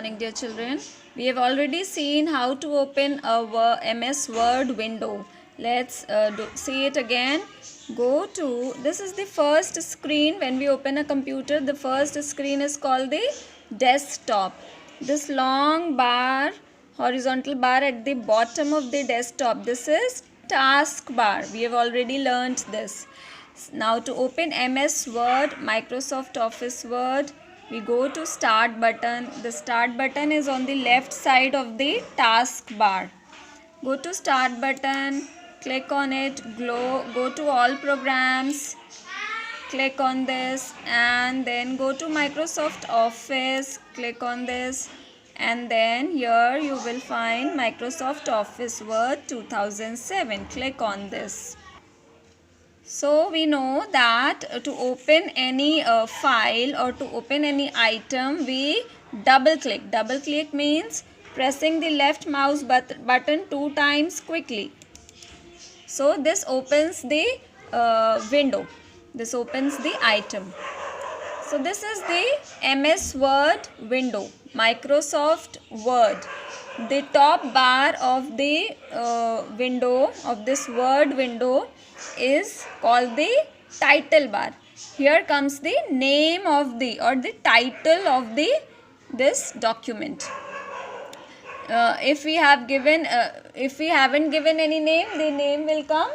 morning, dear children. We have already seen how to open a MS Word window. Let's see it again. Go to, this is the first screen. When we open a computer, the first screen is called the desktop. This long bar, horizontal bar at the bottom of the desktop, this is taskbar. We have already learnt this. Now to open MS Word, Microsoft Office Word, we go to Start button. The Start button is on the left side of the taskbar. Go to Start button, click on it, go to All Programs, click on this, and then go to Microsoft Office, click on this, and then here you will find Microsoft Office Word 2007. Click on this. So we know that to open any file or to open any item, we double click. Double click means pressing the left mouse button 2 times quickly. So this opens the window. This opens the item. So this is the MS Word window, Microsoft Word. The top bar of the window, of this Word window, is called the title bar. Here comes the name of the, or the title of the this document. If we have given, if we haven't given any name, the name will come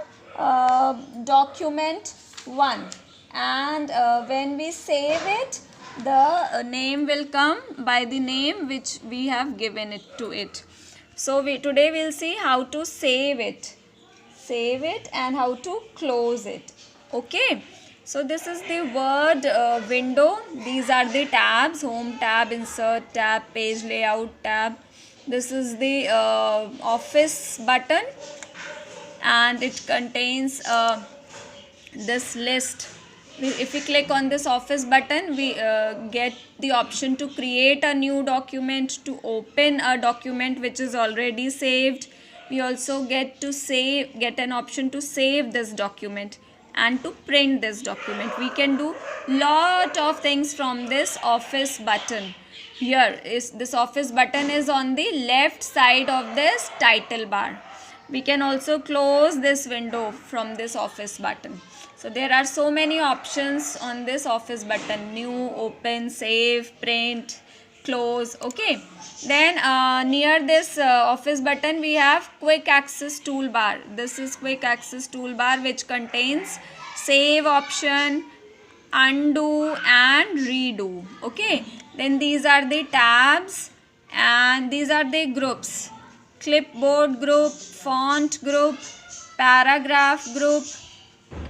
document 1, and when we save it, the name will come by the name which we have given it to it. So today we'll see how to save it and how to close it. Okay, so this is the Word window. These are the tabs: Home tab, Insert tab, Page Layout tab. This is the Office button, and it contains this list. If we click on this Office button, we get the option to create a new document, to open a document which is already saved. We also get an option to save this document and to print this document. We can do lot of things from this Office button. Here is this Office button is on the left side of this title bar. We can also close this window from this Office button. So there are so many options on this Office button: new, open, save, print, close. Okay, then near this Office button we have Quick Access toolbar. This is Quick Access toolbar, which contains save option, undo and redo. Okay, then these are the tabs, and these are the groups: clipboard group, font group, paragraph group,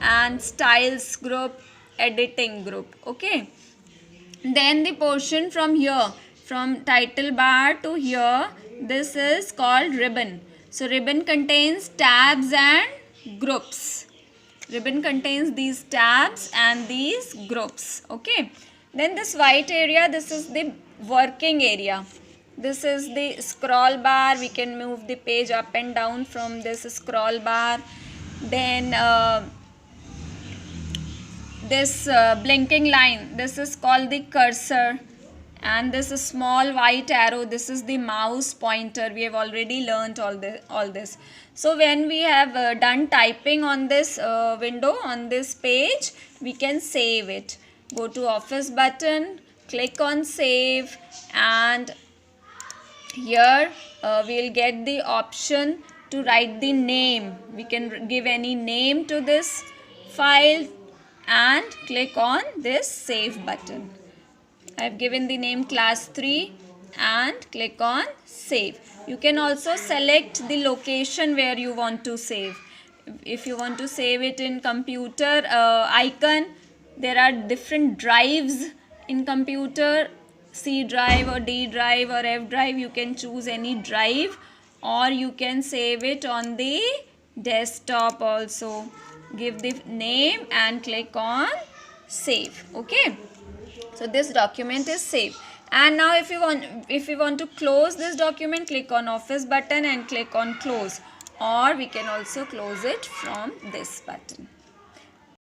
and styles group, editing group. Okay, then the portion from here, from title bar to here, this is called ribbon. So ribbon contains tabs and groups. Ribbon contains these tabs and these groups. Okay, then this white area, this is the working area. This is the scroll bar. We can move the page up and down from this scroll bar. Then this blinking line, this is called the cursor, and this is small white arrow, this is the mouse pointer. We have already learnt all this. So when we have done typing on this window, on this page, we can save it. Go to Office button, click on save, and here we will get the option to write the name. We can give any name to this file and click on this save button. I have given the name class 3 and click on save. You can also select the location where you want to save. If you want to save it in computer icon, there are different drives in computer: C drive or D drive or F drive. You can choose any drive, or you can save it on the desktop also. Give the name and click on save. Okay, so this document is saved. And now if you want to close this document, click on Office button and click on close, or we can also close it from this button.